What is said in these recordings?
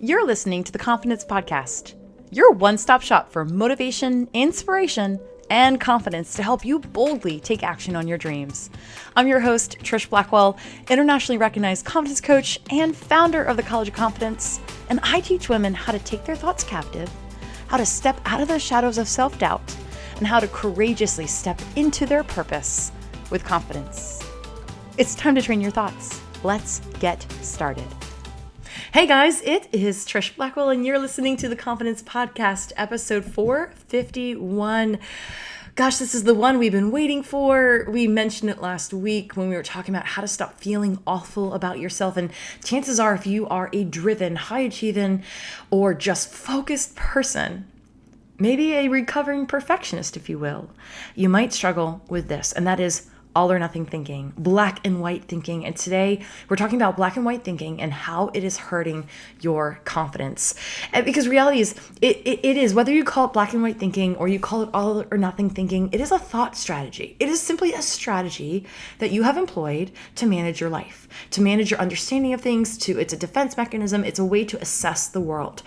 You're listening to the Confidence Podcast, your one-stop shop for motivation, inspiration, and confidence to help you boldly take action on your dreams. I'm your host, Trish Blackwell, internationally recognized confidence coach and founder of the College of Confidence, and I teach women how to take their thoughts captive, how to step out of the shadows of self-doubt, and how to courageously step into their purpose with confidence. It's time to train your thoughts. Let's get started. Hey guys, it is Trish Blackwell and you're listening to the Confidence Podcast, episode 451. Gosh, this is the one we've been waiting for. We mentioned it last week when we were talking about how to stop feeling awful about yourself. And chances are, if you are a driven, high-achieving, or just focused person, maybe a recovering perfectionist, if you will, you might struggle with this, and that is all or nothing thinking, black and white thinking. And today we're talking about black and white thinking and how it is hurting your confidence. And because reality is, it is, whether you call it black and white thinking or you call it all or nothing thinking, it is a thought strategy. It is simply a strategy that you have employed to manage your life, to manage your understanding of things, it's a defense mechanism. It's a way to assess the world.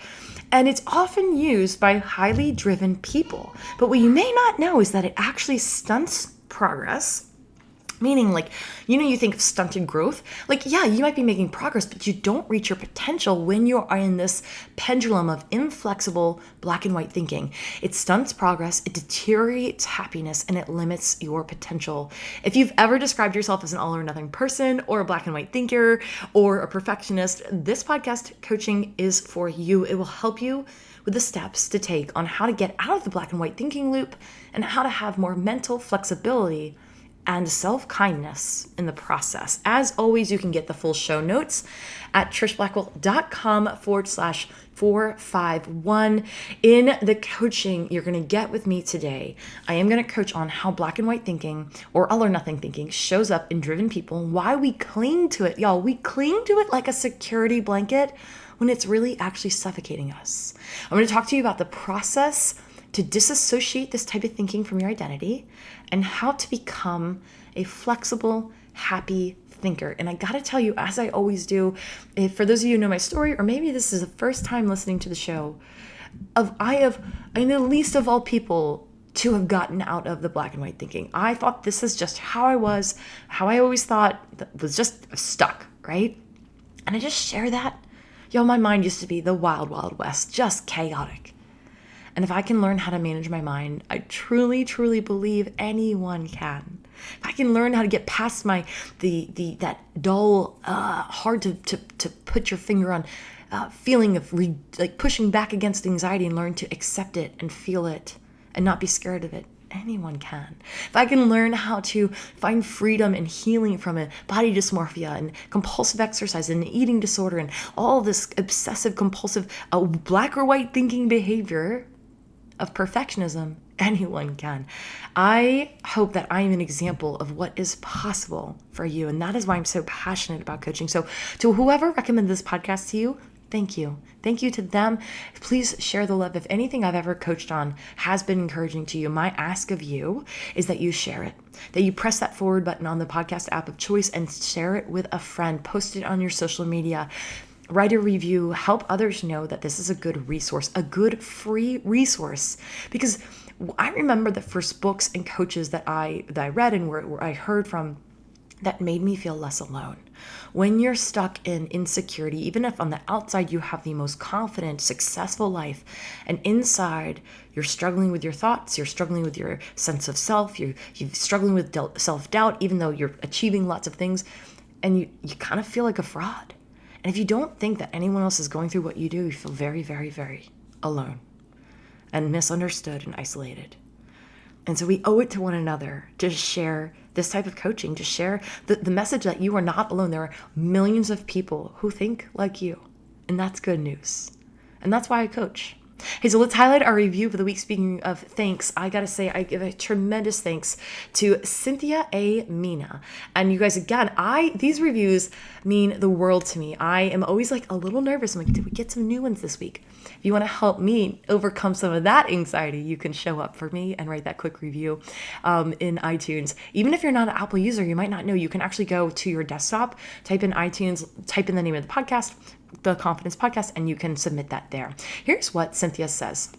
And it's often used by highly driven people. But what you may not know is that it actually stunts progress. Meaning, you think of stunted growth. You might be making progress, but you don't reach your potential when you are in this pendulum of inflexible black and white thinking. It stunts progress, it deteriorates happiness, and it limits your potential. If you've ever described yourself as an all or nothing person, or a black and white thinker, or a perfectionist, this podcast coaching is for you. It will help you with the steps to take on how to get out of the black and white thinking loop and how to have more mental flexibility and self-kindness in the process. As always, you can get the full show notes at trishblackwell.com/451. In the coaching you're going to get with me today, I am going to coach on how black and white thinking or all or nothing thinking shows up in driven people and why we cling to it. Y'all, we cling to it like a security blanket when it's really actually suffocating us. I'm going to talk to you about the process to disassociate this type of thinking from your identity and how to become a flexible, happy thinker. And I gotta tell you, as I always do, for those of you who know my story, or maybe this is the first time listening to the show, I am the least of all people to have gotten out of the black and white thinking. I thought this is just how I was, how I always thought, was just stuck, right? And I just share that. My mind used to be the wild, wild west, just chaotic. And if I can learn how to manage my mind, I truly, truly believe anyone can. If I can learn how to get past that dull, hard to put your finger on feeling of pushing back against anxiety and learn to accept it and feel it and not be scared of it, anyone can. If I can learn how to find freedom and healing from it, body dysmorphia and compulsive exercise and eating disorder and all this obsessive compulsive black or white thinking behavior of perfectionism, anyone can. I hope that I am an example of what is possible for you, and that is why I'm so passionate about coaching. So to whoever recommended this podcast to you, thank you. Thank you to them. Please share the love. If anything I've ever coached on has been encouraging to you, my ask of you is that you share it, that you press that forward button on the podcast app of choice and share it with a friend, post it on your social media, write a review, help others know that this is a good resource, a good free resource. Because I remember the first books and coaches that I read and where I heard from that made me feel less alone. When you're stuck in insecurity, even if on the outside you have the most confident, successful life, and inside you're struggling with your thoughts, you're struggling with your sense of self, you're struggling with self-doubt, even though you're achieving lots of things, and you kind of feel like a fraud. And if you don't think that anyone else is going through what you do, you feel very, very, very alone and misunderstood and isolated. And so we owe it to one another to share this type of coaching, to share the message that you are not alone. There are millions of people who think like you, and that's good news. And that's why I coach. Hey, so let's highlight our review for the week. Speaking of thanks, I gotta say, I give a tremendous thanks to Cynthia A. Mina. And you guys, again, these reviews mean the world to me. I am always like a little nervous. I'm like, did we get some new ones this week? If you want to help me overcome some of that anxiety, you can show up for me and write that quick review in iTunes. Even if you're not an Apple user, you might not know, you can actually go to your desktop, type in iTunes, type in the name of the podcast, the Confidence Podcast, and you can submit that there. Here's what Cynthia says.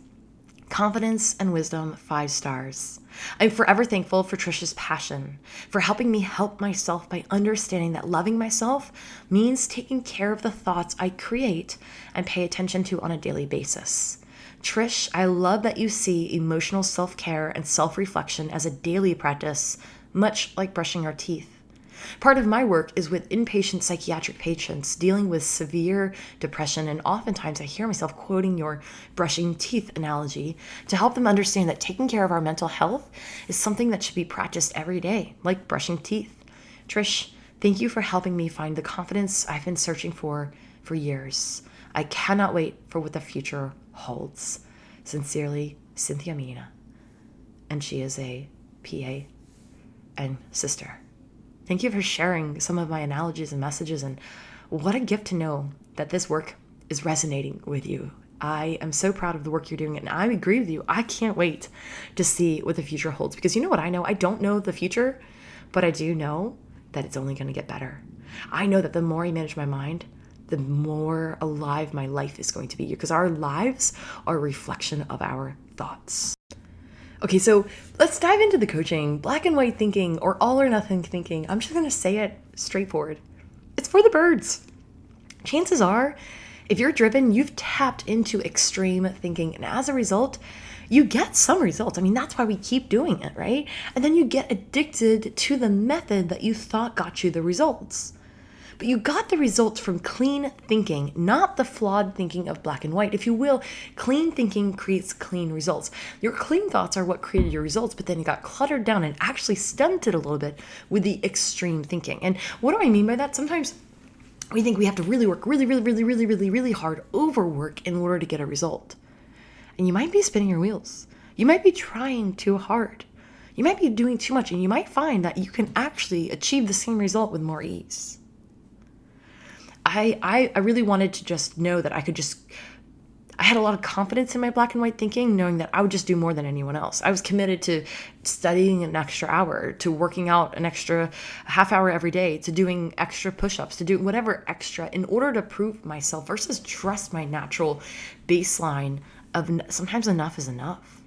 Confidence and wisdom, 5 stars. I'm forever thankful for Trish's passion, for helping me help myself by understanding that loving myself means taking care of the thoughts I create and pay attention to on a daily basis. Trish, I love that you see emotional self-care and self-reflection as a daily practice, much like brushing our teeth. Part of my work is with inpatient psychiatric patients dealing with severe depression, and oftentimes I hear myself quoting your brushing teeth analogy to help them understand that taking care of our mental health is something that should be practiced every day, like brushing teeth. Trish, thank you for helping me find the confidence I've been searching for years. I cannot wait for what the future holds. Sincerely, Cynthia Mina. And she is a PA and sister. Thank you for sharing some of my analogies and messages, and what a gift to know that this work is resonating with you. I am so proud of the work you're doing, and I agree with you. I can't wait to see what the future holds, because you know what I know? I don't know the future, but I do know that it's only going to get better. I know that the more I manage my mind, the more alive my life is going to be, because our lives are a reflection of our thoughts. Okay, so let's dive into the coaching. Black and white thinking, or all or nothing thinking. I'm just going to say it straightforward. It's for the birds. Chances are, if you're driven, you've tapped into extreme thinking. And as a result, you get some results. I mean, that's why we keep doing it, right? And then you get addicted to the method that you thought got you the results. But you got the results from clean thinking, not the flawed thinking of black and white. If you will, clean thinking creates clean results. Your clean thoughts are what created your results, but then you got cluttered down and actually stunted a little bit with the extreme thinking. And what do I mean by that? Sometimes we think we have to really work really hard, overwork in order to get a result. And you might be spinning your wheels. You might be trying too hard. You might be doing too much, and you might find that you can actually achieve the same result with more ease. I really wanted to just know that I had a lot of confidence in my black and white thinking, knowing that I would just do more than anyone else. I was committed to studying an extra hour, to working out an extra half hour every day, to doing extra push-ups, to do whatever extra in order to prove myself versus trust my natural baseline of sometimes enough is enough.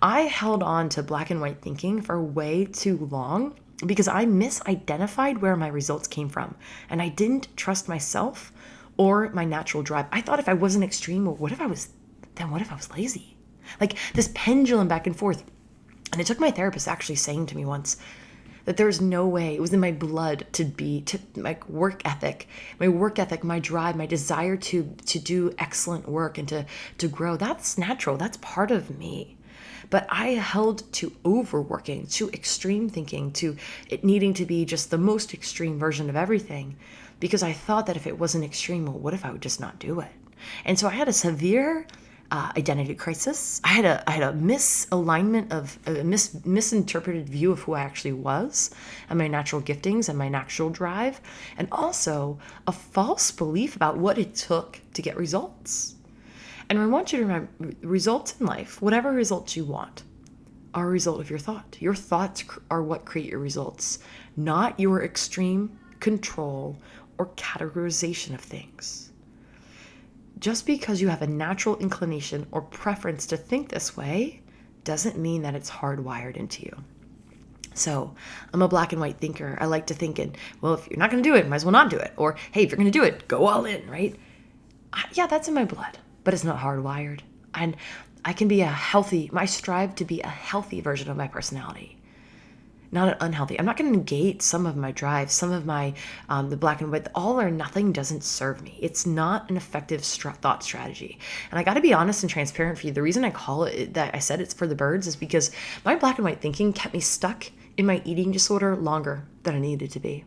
I held on to black and white thinking for way too long because I misidentified where my results came from, and I didn't trust myself or my natural drive. I thought if I wasn't extreme, well, what if I was lazy? Like this pendulum back and forth. And it took my therapist actually saying to me once that there's no way, it was in my blood to my work ethic, my drive, my desire to do excellent work and to grow. That's natural. That's part of me. But I held to overworking, to extreme thinking, to it needing to be just the most extreme version of everything, because I thought that if it wasn't extreme, well, what if I would just not do it? And so I had a severe identity crisis. I had a misalignment of a misinterpreted view of who I actually was and my natural giftings and my natural drive, and also a false belief about what it took to get results. And I want you to remember, results in life, whatever results you want, are a result of your thought. Your thoughts are what create your results, not your extreme control or categorization of things. Just because you have a natural inclination or preference to think this way doesn't mean that it's hardwired into you. So I'm a black and white thinker. I like to think in, well, if you're not going to do it, might as well not do it. Or, hey, if you're going to do it, go all in, right? Yeah, that's in my blood, but it's not hardwired. And I can be I strive to be a healthy version of my personality, not an unhealthy. I'm not going to negate some of my drive, some of my, the black and white. All or nothing doesn't serve me. It's not an effective thought strategy. And I got to be honest and transparent for you. The reason I call it, that I said it's for the birds, is because my black and white thinking kept me stuck in my eating disorder longer than I needed to be.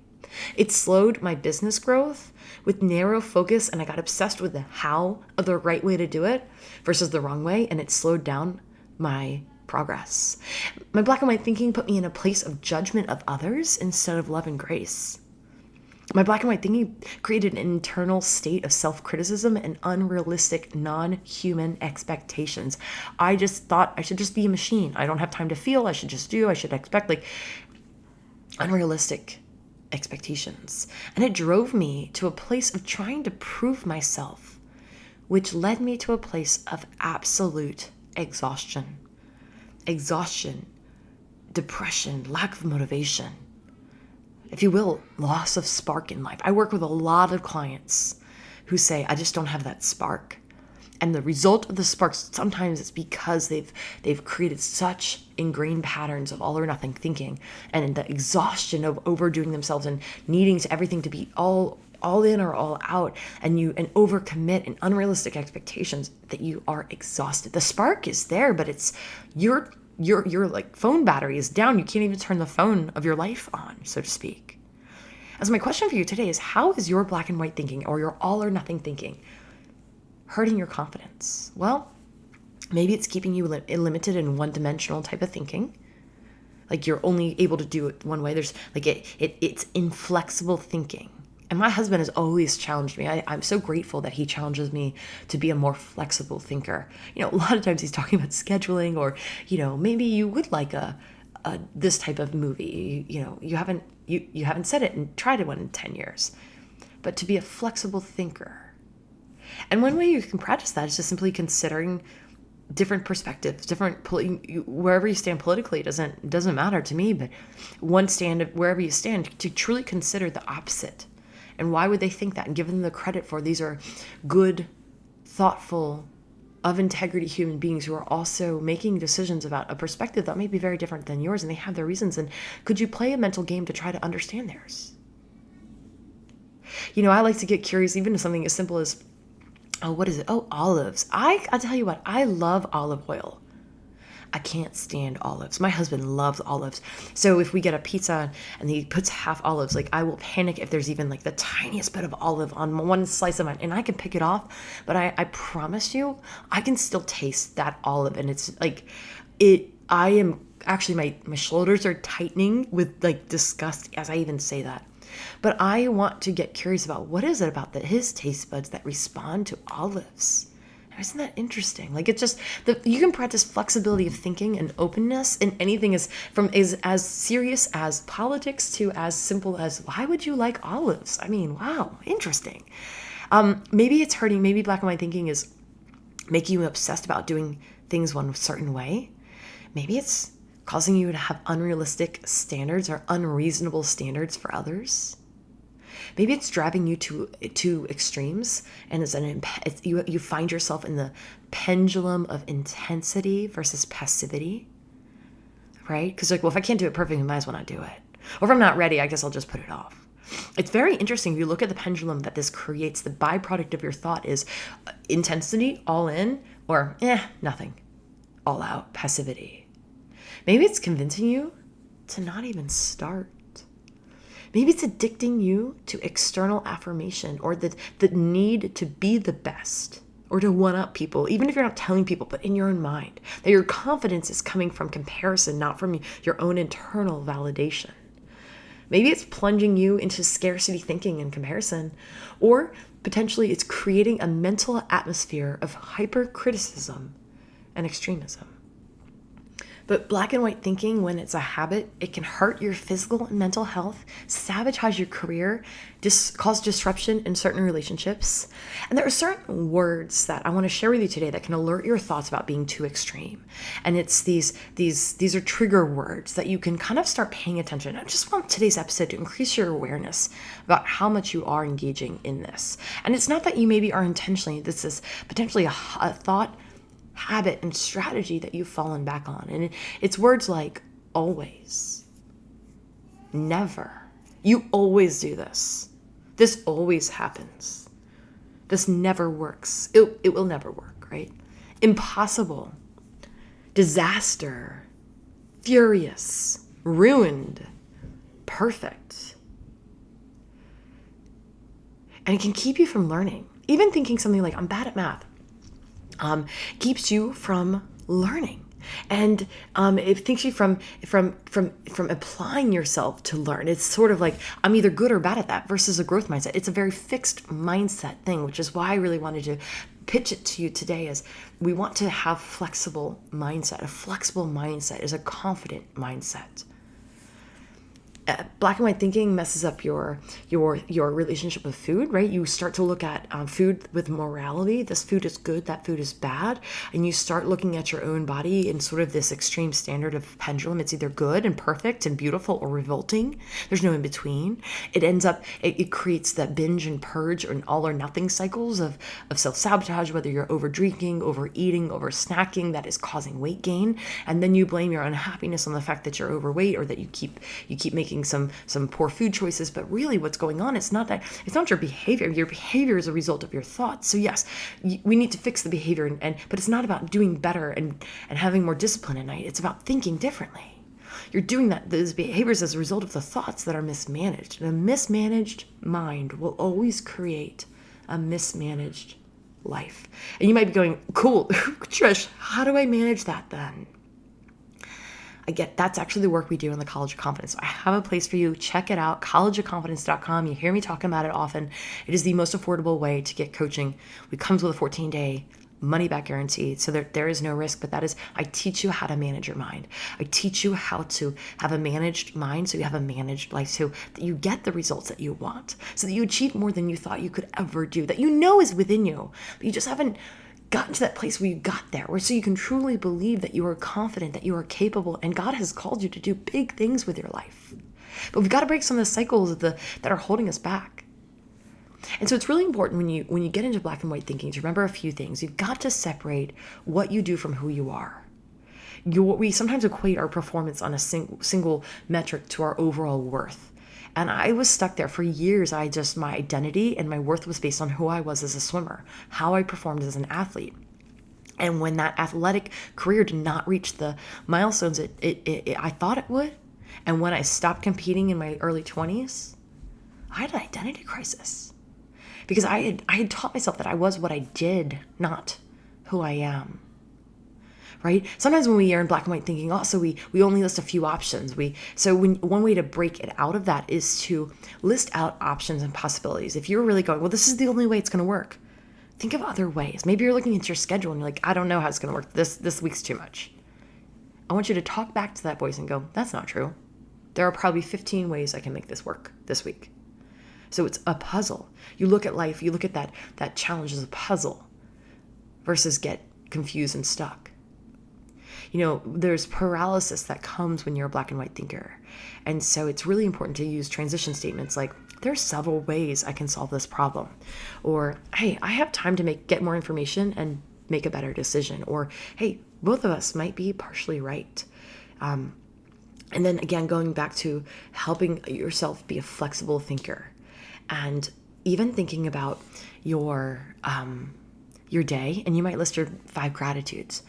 It slowed my business growth with narrow focus, and I got obsessed with the how of the right way to do it versus the wrong way, and it slowed down my progress. My black and white thinking put me in a place of judgment of others instead of love and grace. My black and white thinking created an internal state of self-criticism and unrealistic, non-human expectations. I just thought I should just be a machine. I don't have time to feel. I should just do. I should expect, like, unrealistic expectations. And it drove me to a place of trying to prove myself, which led me to a place of absolute exhaustion, depression, lack of motivation, if you will, loss of spark in life. I work with a lot of clients who say, I just don't have that spark. And the result of the sparks, sometimes it's because they've created such ingrained patterns of all or nothing thinking, and the exhaustion of overdoing themselves and needing everything to be all in or all out, and overcommit and unrealistic expectations, that you are exhausted. The spark is there, but it's your like phone battery is down. You can't even turn the phone of your life on, so to speak. As my question for you today is, how is your black and white thinking or your all or nothing thinking hurting your confidence? Well, maybe it's keeping you limited in one-dimensional type of thinking. Like you're only able to do it one way. There's like it's inflexible thinking. And my husband has always challenged me. I'm so grateful that he challenges me to be a more flexible thinker. A lot of times he's talking about scheduling, or, maybe you would like this type of movie. You haven't said it and tried it one in 10 years. But to be a flexible thinker. And one way you can practice that is just simply considering different perspectives, wherever you stand politically. It doesn't matter to me, but wherever you stand, to truly consider the opposite. And why would they think that? And give them the credit for these are good, thoughtful, of integrity human beings who are also making decisions about a perspective that may be very different than yours, and they have their reasons. And could you play a mental game to try to understand theirs? I like to get curious, even to something as simple as, what is it? Oh, olives. I'll tell you what, I love olive oil. I can't stand olives. My husband loves olives. So if we get a pizza and he puts half olives, like I will panic if there's even like the tiniest bit of olive on one slice of mine, and I can pick it off, but I promise you, I can still taste that olive. And it's like, I am actually, my shoulders are tightening with like disgust as I even say that. But I want to get curious about what is it about his taste buds that respond to olives. Isn't that interesting? Like, it's just you can practice flexibility of thinking and openness in anything as serious as politics to as simple as, why would you like olives? I mean, wow, interesting. Maybe it's hurting. Maybe black and white thinking is making you obsessed about doing things one certain way. Maybe it's causing you to have unrealistic standards or unreasonable standards for others. Maybe it's driving you to extremes, and you find yourself in the pendulum of intensity versus passivity, right? Because if I can't do it perfectly, I might as well not do it. Or if I'm not ready, I guess I'll just put it off. It's very interesting. If you look at the pendulum that this creates, the byproduct of your thought is intensity, all in, or nothing, all out, passivity. Maybe it's convincing you to not even start. Maybe it's addicting you to external affirmation, or the need to be the best, or to one-up people, even if you're not telling people, but in your own mind, that your confidence is coming from comparison, not from your own internal validation. Maybe it's plunging you into scarcity thinking and comparison, or potentially it's creating a mental atmosphere of hypercriticism and extremism. But black and white thinking, when it's a habit, it can hurt your physical and mental health, sabotage your career, cause disruption in certain relationships. And there are certain words that I want to share with you today that can alert your thoughts about being too extreme. And it's these are trigger words that you can kind of start paying attention. I just want today's episode to increase your awareness about how much you are engaging in this. And it's not that you maybe are intentionally, this is potentially a thought, habit, and strategy that you've fallen back on. And it's words like always, never, you always do this, this always happens, this never works, it will never work, right? Impossible, disaster, furious, ruined, perfect. And it can keep you from learning. Even thinking something like, I'm bad at math, keeps you from learning. And it thinks you from applying yourself to learn. It's sort of like, I'm either good or bad at that, versus a growth mindset. It's a very fixed mindset thing, which is why I really wanted to pitch it to you today. Is we want to have flexible mindset. A flexible mindset is a confident mindset. Black and white thinking messes up your relationship with food, right? You start to look at food with morality. This food is good, that food is bad. And you start looking at your own body in sort of this extreme standard of pendulum. It's either good and perfect and beautiful or revolting. There's no in between. It ends up, it creates that binge and purge and all or nothing cycles of self-sabotage, whether you're over drinking, overeating, over snacking, that is causing weight gain. And then you blame your unhappiness on the fact that you're overweight, or that you keep making some poor food choices. But really what's going on, it's not your behavior. Your behavior is a result of your thoughts. So yes, we need to fix the behavior, but it's not about doing better and having more discipline at night. It's about thinking differently. You're doing those behaviors as a result of the thoughts that are mismanaged. And a mismanaged mind will always create a mismanaged life. And you might be going, cool, Trish, how do I manage that then? That's actually the work we do in the College of Confidence. So I have a place for you. Check it out, collegeofconfidence.com. You hear me talking about it often. It is the most affordable way to get coaching. It comes with a 14-day money-back guarantee, so there is no risk. But I teach you how to manage your mind. I teach you how to have a managed mind, so you have a managed life, so that you get the results that you want, so that you achieve more than you thought you could ever do, that you know is within you, but you just haven't gotten to that place where you got there, where so you can truly believe that you are confident, that you are capable, and God has called you to do big things with your life. But we've got to break some of the cycles that are holding us back. And so it's really important when you get into black and white thinking to remember a few things. You've got to separate what you do from who you are. We sometimes equate our performance on a single metric to our overall worth. And I was stuck there for years. My identity and my worth was based on who I was as a swimmer, how I performed as an athlete. And when that athletic career did not reach the milestones I thought it would, and when I stopped competing in my early 20s, I had an identity crisis. Because I had taught myself that I was what I did, not who I am. Right? Sometimes when we are in black and white thinking, also we only list a few options. One way to break it out of that is to list out options and possibilities. If you're really going, well, this is the only way it's going to work, think of other ways. Maybe you're looking at your schedule and you're like, I don't know how it's going to work. This week's too much. I want you to talk back to that voice and go, that's not true. There are probably 15 ways I can make this work this week. So it's a puzzle. You look at life, you look at that challenge as a puzzle versus get confused and stuck. There's paralysis that comes when you're a black and white thinker. And so it's really important to use transition statements like, there's several ways I can solve this problem. Or, hey, I have time to get more information and make a better decision. Or, hey, both of us might be partially right. And then again, going back to helping yourself be a flexible thinker. And even thinking about your day, and you might list your 5 gratitudes.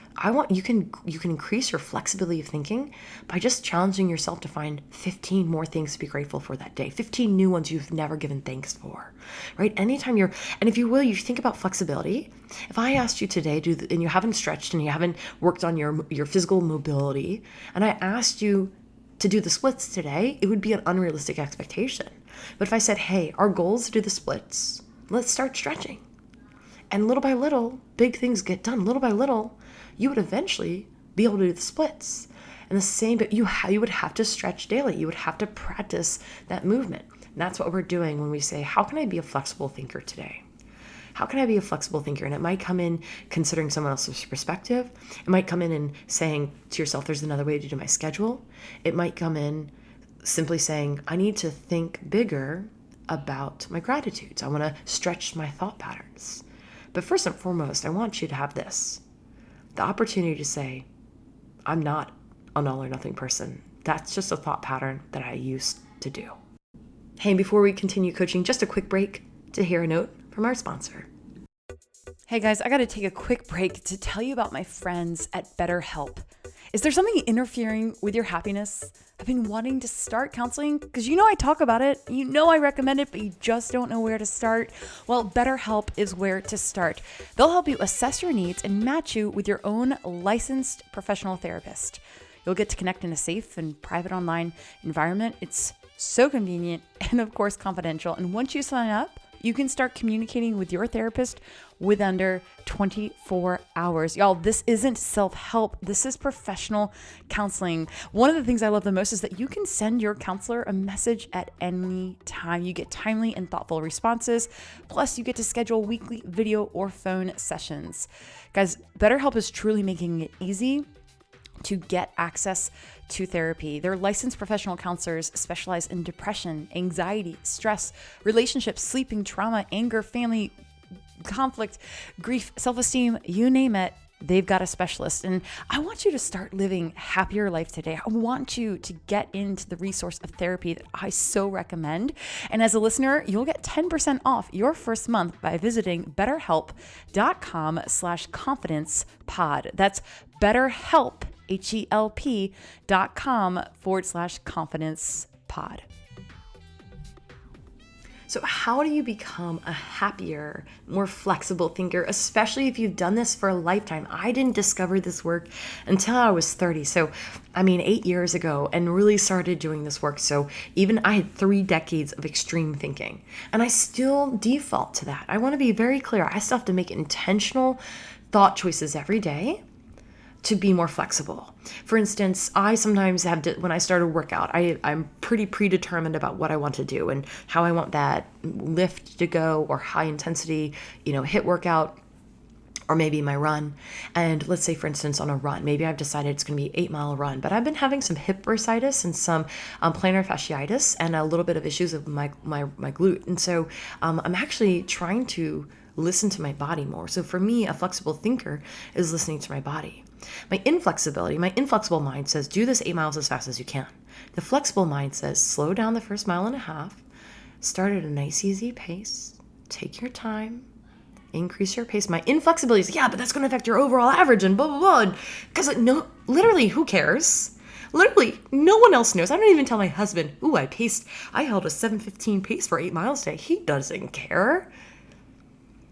You can increase your flexibility of thinking by just challenging yourself to find 15 more things to be grateful for that day, 15 new ones you've never given thanks for, right? And if you will, you think about flexibility. If I asked you today, and you haven't stretched and you haven't worked on your physical mobility, and I asked you to do the splits today, it would be an unrealistic expectation. But if I said, hey, our goal is to do the splits, let's start stretching. And little by little, big things get done. Little by little, you would eventually be able to do the splits. And the same, but you would have to stretch daily. You would have to practice that movement. And that's what we're doing when we say, how can I be a flexible thinker today? How can I be a flexible thinker? And it might come in considering someone else's perspective. It might come in and saying to yourself, there's another way to do my schedule. It might come in simply saying, I need to think bigger about my gratitudes. I want to stretch my thought patterns. But first and foremost, I want you to have the opportunity to say, I'm not an all or nothing person. That's just a thought pattern that I used to do. Hey, before we continue coaching, just a quick break to hear a note from our sponsor. Hey guys, I got to take a quick break to tell you about my friends at BetterHelp. Is there something interfering with your happiness? I've been wanting to start counseling because I talk about it, I recommend it, but you just don't know where to start. Well, BetterHelp is where to start. They'll help you assess your needs and match you with your own licensed professional therapist. You'll get to connect in a safe and private online environment. It's so convenient and, of course, confidential. And once you sign up, you can start communicating with your therapist with under 24 hours. Y'all, this isn't self-help. This is professional counseling. One of the things I love the most is that you can send your counselor a message at any time. You get timely and thoughtful responses. Plus, you get to schedule weekly video or phone sessions. Guys, BetterHelp is truly making it easy to get access to therapy. Their licensed professional counselors specialize in depression, anxiety, stress, relationships, sleeping, trauma, anger, family, conflict, grief, self-esteem, you name it. They've got a specialist. And I want you to start living a happier life today. I want you to get into the resource of therapy that I so recommend. And as a listener, you'll get 10% off your first month by visiting betterhelp.com/confidencepod. That's BetterHelp, HELP.com/confidencepod. So how do you become a happier, more flexible thinker, especially if you've done this for a lifetime? I didn't discover this work until I was 30. So, 8 years ago, and really started doing this work. So even I had 3 decades of extreme thinking, and I still default to that. I want to be very clear. I still have to make intentional thought choices every day to be more flexible. For instance, I sometimes have to, when I start a workout, I'm pretty predetermined about what I want to do and how I want that lift to go, or high intensity, HIIT workout, or maybe my run. And let's say, for instance, on a run, maybe I've decided it's going to be 8-mile run, but I've been having some hip bursitis and some plantar fasciitis and a little bit of issues with my glute. And so I'm actually trying to listen to my body more. So for me, a flexible thinker is listening to my body. My inflexible mind says, do this 8 miles as fast as you can. The flexible mind says, slow down the first 1.5 miles, start at a nice, easy pace, take your time, increase your pace. My inflexibility is, but that's going to affect your overall average and blah, blah, blah. Because literally, who cares? Literally, no one else knows. I don't even tell my husband, I held a 7:15 pace for 8 miles today. He doesn't care.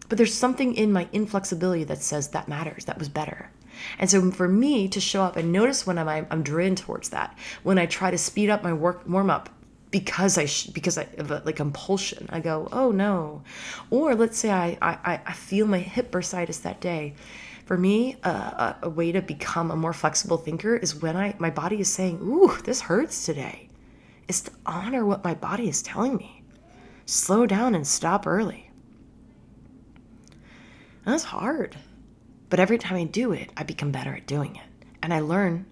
But there's something in my inflexibility that says that matters. That was better. And so for me to show up and notice when I'm driven towards that, when I try to speed up my warm up because I have a compulsion, I go, oh no. Or let's say I feel my hip bursitis that day. For me, a way to become a more flexible thinker is when my body is saying, ooh, this hurts today, is to honor what my body is telling me. Slow down and stop early. And that's hard. But every time I do it, I become better at doing it. And I learn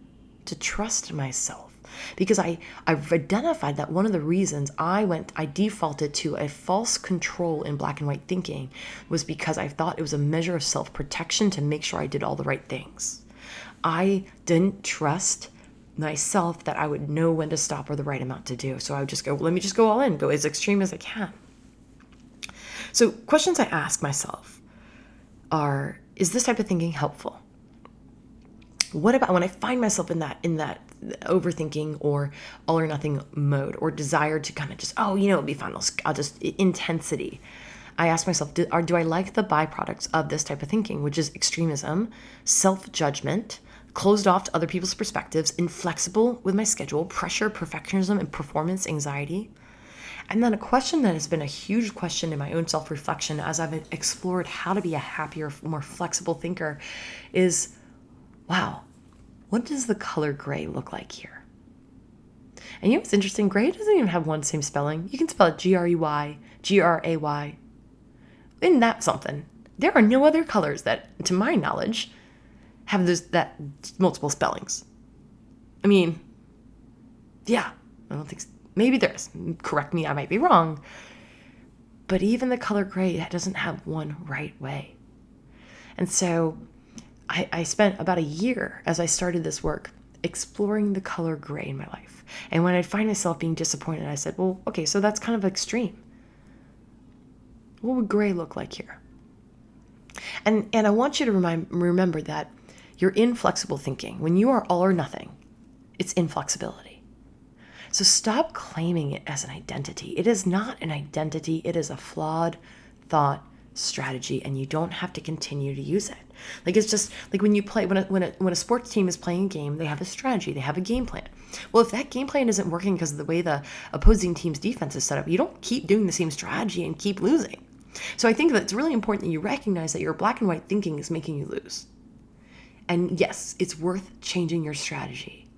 to trust myself, because I've identified that one of the reasons I defaulted to a false control in black and white thinking was because I thought it was a measure of self-protection to make sure I did all the right things. I didn't trust myself that I would know when to stop or the right amount to do. So I would just go, let me just go all in, go as extreme as I can. So questions I ask myself are, is this type of thinking helpful? What about when I find myself in that overthinking or all or nothing mode, or desire to kind of just, it'll be fine. I'll just intensity. I ask myself, do I like the byproducts of this type of thinking, which is extremism, self-judgment, closed off to other people's perspectives, inflexible with my schedule, pressure, perfectionism, and performance anxiety? And then a question that has been a huge question in my own self-reflection as I've explored how to be a happier, more flexible thinker is, wow, what does the color gray look like here? And what's interesting? Gray doesn't even have one same spelling. You can spell it Grey, Gray. Isn't that something? There are no other colors that, to my knowledge, have that multiple spellings. I don't think so. Maybe there is. Correct me, I might be wrong. But even the color gray doesn't have one right way. And so I spent about a year as I started this work exploring the color gray in my life. And when I'd find myself being disappointed, I said, well, okay, so that's kind of extreme. What would gray look like here? And I want you to remember that You're in flexible thinking. When you are all or nothing, it's inflexibility. So stop claiming it as an identity. It is not an identity. It is a flawed thought strategy, and you don't have to continue to use it. Like, it's just like when you play, when a sports team is playing a game, they have a strategy, they have a game plan. Well, if that game plan isn't working because of the way the opposing team's defense is set up, you don't keep doing the same strategy and keep losing. So I think that it's really important that you recognize that your black and white thinking is making you lose. And yes, it's worth changing your strategy.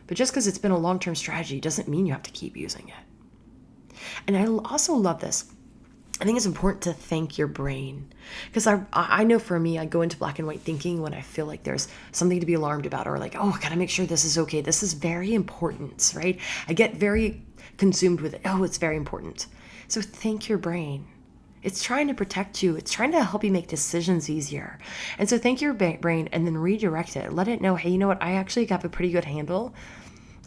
But just because it's been a long-term strategy doesn't mean you have to keep using it. And I also love this. I think it's important to thank your brain, because I know for me, I go into black and white thinking when I feel like there's something to be alarmed about, or like, oh, I gotta make sure this is okay. This is very important, right? I get very consumed with it. Oh, it's very important. So thank your brain. It's trying to protect you. It's trying to help you make decisions easier. And so thank your brain and then redirect it. Let it know, hey, you know what? I actually got a pretty good handle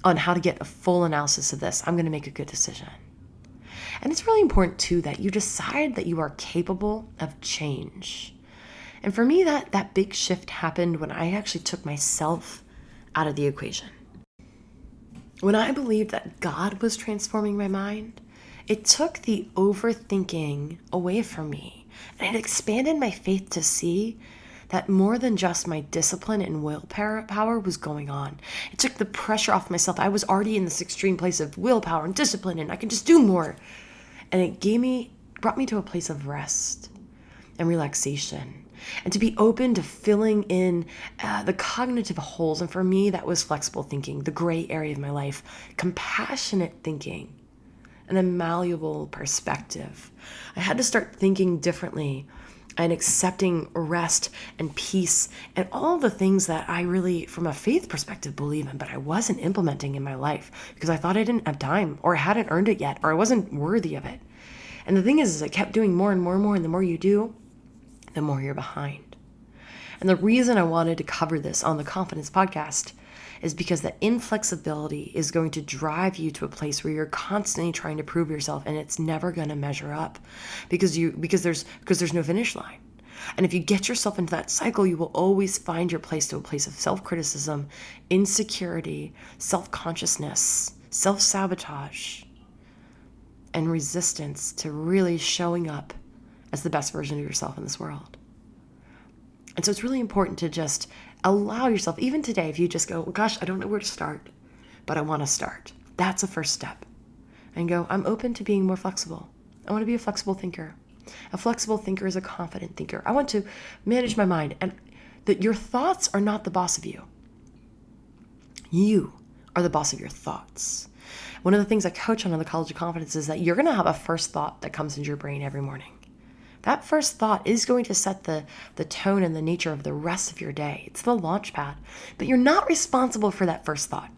on how to get a full analysis of this. I'm going to make a good decision. And it's really important, too, that you decide that you are capable of change. And for me, that big shift happened when I actually took myself out of the equation. When I believed that God was transforming my mind, it took the overthinking away from me. And it expanded my faith to see that more than just my discipline and willpower was going on. It took the pressure off myself. I was already in this extreme place of willpower and discipline, and I could just do more. And it brought me to a place of rest and relaxation, and to be open to filling in the cognitive holes. And for me, that was flexible thinking, the gray area of my life, compassionate thinking, and a malleable perspective. I had to start thinking differently and accepting rest and peace and all the things that I really, from a faith perspective, believe in, but I wasn't implementing in my life because I thought I didn't have time, or I hadn't earned it yet, or I wasn't worthy of it. And the thing is I kept doing more and more and more, and the more you do, the more you're behind. And the reason I wanted to cover this on the Confidence Podcast is because that inflexibility is going to drive you to a place where you're constantly trying to prove yourself, and it's never going to measure up because there's no finish line. And if you get yourself into that cycle, you will always find your place to a place of self-criticism, insecurity, self-consciousness, self-sabotage, and resistance to really showing up as the best version of yourself in this world. And so it's really important to just allow yourself, even today, if you just go, gosh, I don't know where to start, but I want to start. That's a first step. And go, I'm open to being more flexible. I want to be a flexible thinker. A flexible thinker is a confident thinker. I want to manage my mind, and that your thoughts are not the boss of you. You are the boss of your thoughts. One of the things I coach on in the College of Confidence is that you're going to have a first thought that comes into your brain every morning. That first thought is going to set the tone and the nature of the rest of your day. It's the launch pad. But you're not responsible for that first thought.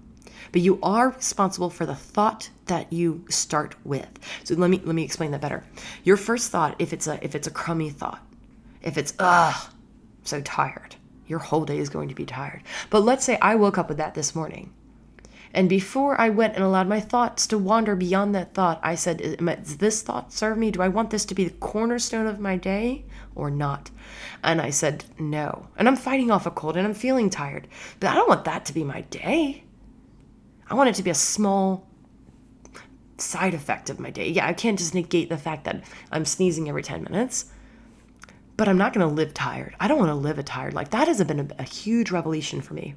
But you are responsible for the thought that you start with. So let me explain that better. Your first thought, if it's a crummy thought, if it's so tired, your whole day is going to be tired. But let's say I woke up with that this morning. And before I went and allowed my thoughts to wander beyond that thought, I said, does this thought serve me? Do I want this to be the cornerstone of my day or not? And I said, no. And I'm fighting off a cold and I'm feeling tired. But I don't want that to be my day. I want it to be a small side effect of my day. Yeah, I can't just negate the fact that I'm sneezing every 10 minutes. But I'm not going to live tired. I don't want to live a tired life. That has been a huge revelation for me.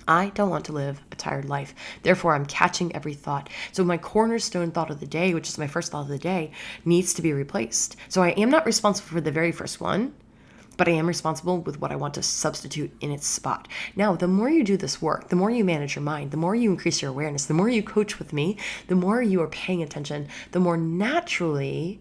I don't want to live a tired life. Therefore, I'm catching every thought. So my cornerstone thought of the day, which is my first thought of the day, needs to be replaced. So I am not responsible for the very first one, but I am responsible with what I want to substitute in its spot. Now, the more you do this work, the more you manage your mind, the more you increase your awareness, the more you coach with me, the more you are paying attention, the more naturally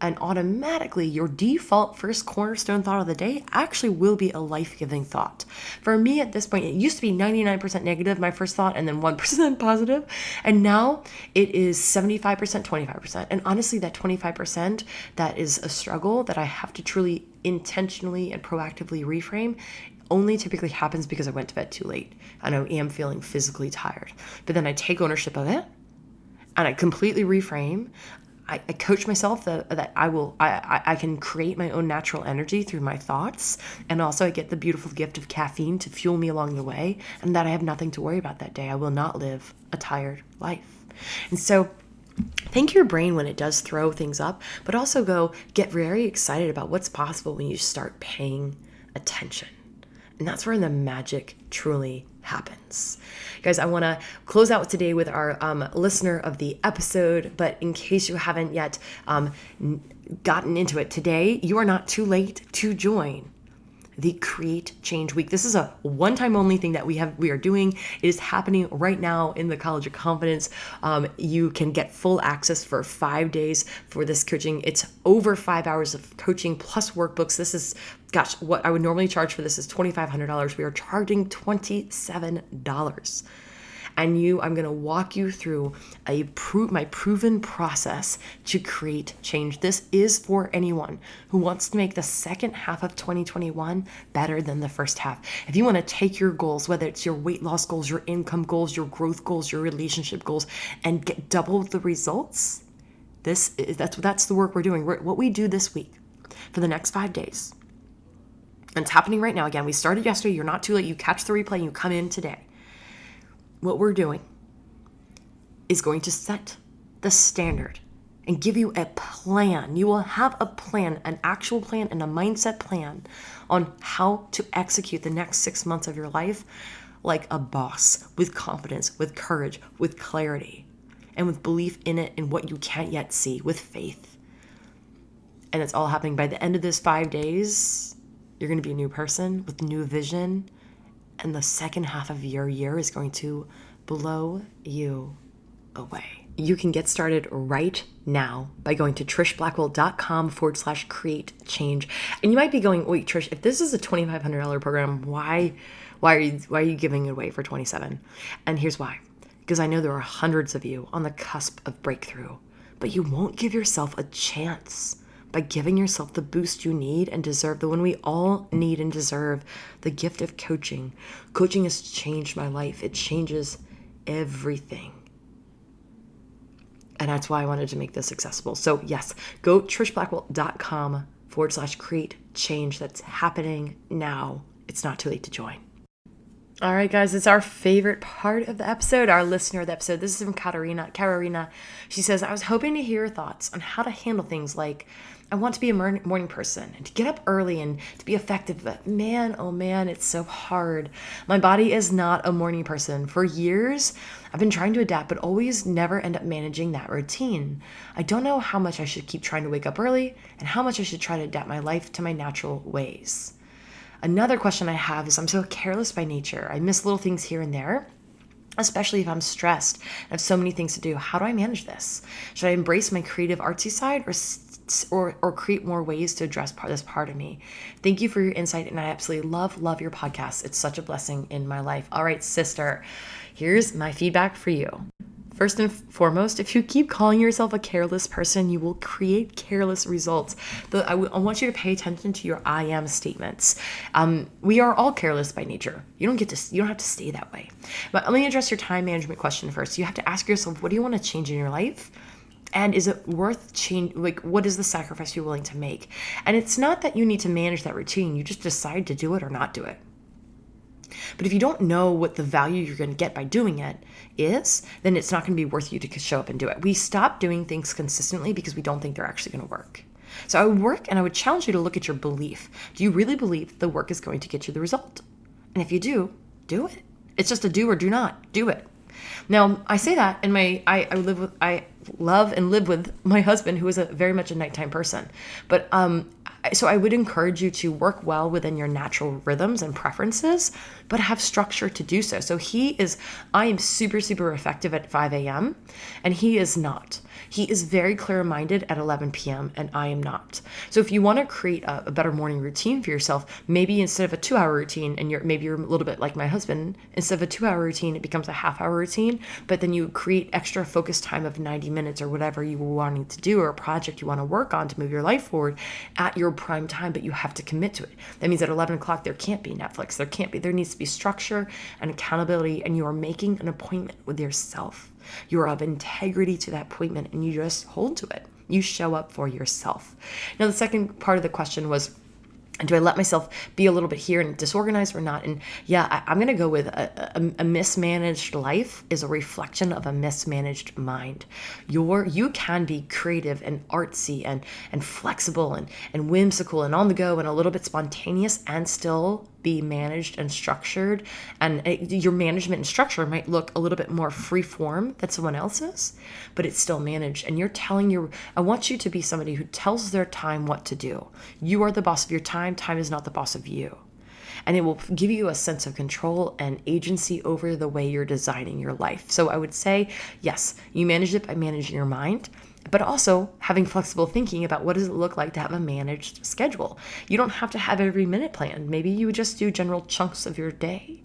and automatically your default first cornerstone thought of the day actually will be a life-giving thought. For me at this point, it used to be 99% negative, my first thought, and then 1% positive. And now it is 75%, 25%. And honestly, that 25%, that is a struggle that I have to truly intentionally and proactively reframe, only typically happens because I went to bed too late and I am feeling physically tired. But then I take ownership of it and I completely reframe. I coach myself that I can create my own natural energy through my thoughts. And also I get the beautiful gift of caffeine to fuel me along the way, and that I have nothing to worry about that day. I will not live a tired life. And so thank your brain when it does throw things up, but also go get very excited about what's possible when you start paying attention. And that's where the magic truly happens. Guys, I want to close out today with our listener of the episode, but in case you haven't yet gotten into it today, you are not too late to join the Create Change Week. This is a one-time only thing that we are doing. It is happening right now in the College of Confidence. You can get full access for 5 days for this coaching. It's over 5 hours of coaching plus workbooks. This is, gosh, what I would normally charge for this is $2,500. We are charging $27. And I'm going to walk you through my proven process to create change. This is for anyone who wants to make the second half of 2021 better than the first half. If you want to take your goals, whether it's your weight loss goals, your income goals, your growth goals, your relationship goals, and get double the results, that's the work we're doing. What we do this week for the next 5 days. And it's happening right now. Again, we started yesterday. You're not too late. You catch the replay and you come in today. What we're doing is going to set the standard and give you a plan. You will have a plan, an actual plan, and a mindset plan on how to execute the next 6 months of your life like a boss, with confidence, with courage, with clarity, and with belief in it and what you can't yet see, with faith. And it's all happening by the end of this 5 days. You're going to be a new person with new vision. And the second half of your year is going to blow you away. You can get started right now by going to trishblackwell.com/create change. And you might be going, wait, Trish, if this is a $2,500 program, why are you giving it away for $27? And here's why. Because I know there are hundreds of you on the cusp of breakthrough, but you won't give yourself a chance by giving yourself the boost you need and deserve, the one we all need and deserve, the gift of coaching. Coaching has changed my life. It changes everything. And that's why I wanted to make this accessible. So yes, go trishblackwell.com/create change. That's happening now. It's not too late to join. All right, guys, it's our favorite part of the episode, our listener of the episode. This is from Katarina. She says, I was hoping to hear your thoughts on how to handle things like, I want to be a morning person and to get up early and to be effective, but man, oh man, it's so hard. My body is not a morning person. For years, I've been trying to adapt, but always never end up managing that routine. I don't know how much I should keep trying to wake up early and how much I should try to adapt my life to my natural ways. Another question I have is, I'm so careless by nature. I miss little things here and there, especially if I'm stressed and have so many things to do. How do I manage this? Should I embrace my creative artsy side or create more ways to address this part of me? Thank you for your insight, and I absolutely love your podcast. It's such a blessing in my life. All right, sister, here's my feedback for you. First and foremost, if you keep calling yourself a careless person, you will create careless results. I want you to pay attention to your I am statements. We are all careless by nature. You don't have to stay that way. But let me address your time management question first. You have to ask yourself, what do you want to change in your life? And is it worth change? Like, what is the sacrifice you're willing to make? And it's not that you need to manage that routine. You just decide to do it or not do it. But if you don't know what the value you're going to get by doing it is, then it's not going to be worth you to show up and do it. We stop doing things consistently because we don't think they're actually going to work. So I would challenge you to look at your belief. Do you really believe the work is going to get you the result? And if you do it. It's just a do or do not. Do it. Now, I say that, and I love and live with my husband, who is very much a nighttime person. But so I would encourage you to work well within your natural rhythms and preferences, but have structure to do so. So I am super, super effective at 5 a.m. and he is not. He is very clear-minded at 11 p.m. and I am not. So if you want to create a better morning routine for yourself, maybe instead of a 2-hour routine, and you're a little bit like my husband, instead of a 2-hour routine, it becomes a half-hour routine, but then you create extra focus time of 90 minutes or whatever you were wanting to do, or a project you want to work on to move your life forward at your prime time, but you have to commit to it. That means at 11 o'clock, there can't be Netflix. There needs to be structure and accountability, and you are making an appointment with yourself. You are of integrity to that appointment, and you just hold to it. You show up for yourself. Now, the second part of the question was, do I let myself be a little bit here and disorganized or not? And yeah, I'm going to go with a mismanaged life is a reflection of a mismanaged mind. You can be creative and artsy and flexible and whimsical and on the go and a little bit spontaneous and still be managed and structured. And your management and structure might look a little bit more free form than someone else's, but it's still managed. And I want you to be somebody who tells their time what to do. You are the boss of your time. Time is not the boss of you. And it will give you a sense of control and agency over the way you're designing your life. So I would say, yes, you manage it by managing your mind, but also having flexible thinking about what does it look like to have a managed schedule. You don't have to have every minute planned. Maybe you just do general chunks of your day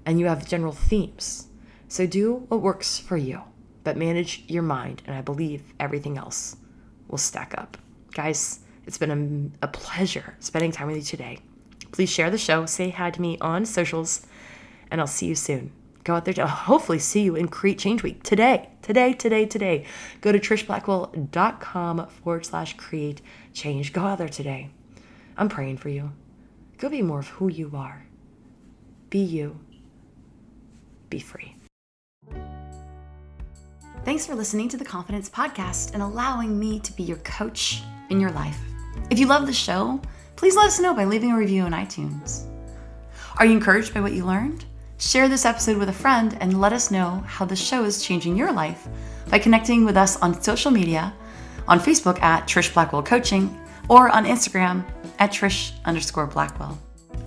and you have general themes. So do what works for you, but manage your mind. And I believe everything else will stack up. Guys, it's been a pleasure spending time with you today. Please share the show, say hi to me on socials, and I'll see you soon. Go out there to hopefully see you in Create Change Week today. Go to trishblackwell.com/create change. Go out there today. I'm praying for you. Go be more of who you are. Be you. Be free. Thanks for listening to the Confidence Podcast and allowing me to be your coach in your life. If you love the show, please let us know by leaving a review on iTunes. Are you encouraged by what you learned? Share this episode with a friend and let us know how the show is changing your life by connecting with us on social media, on Facebook at Trish Blackwell Coaching, or on Instagram at Trish_Blackwell.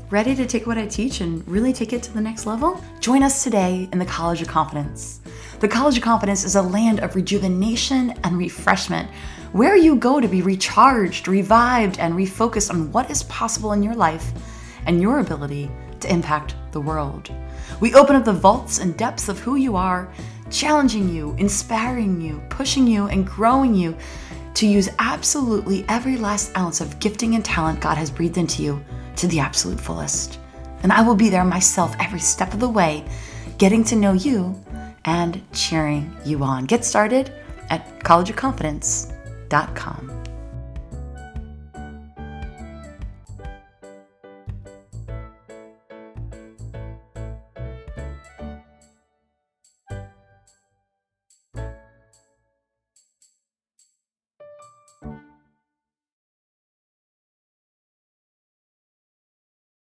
Ready to take what I teach and really take it to the next level? Join us today in the College of Confidence. The College of Confidence is a land of rejuvenation and refreshment, where you go to be recharged, revived, and refocused on what is possible in your life and your ability to impact the world. We open up the vaults and depths of who you are, challenging you, inspiring you, pushing you, and growing you to use absolutely every last ounce of gifting and talent God has breathed into you to the absolute fullest. And I will be there myself every step of the way, getting to know you and cheering you on. Get started at collegeofconfidence.com.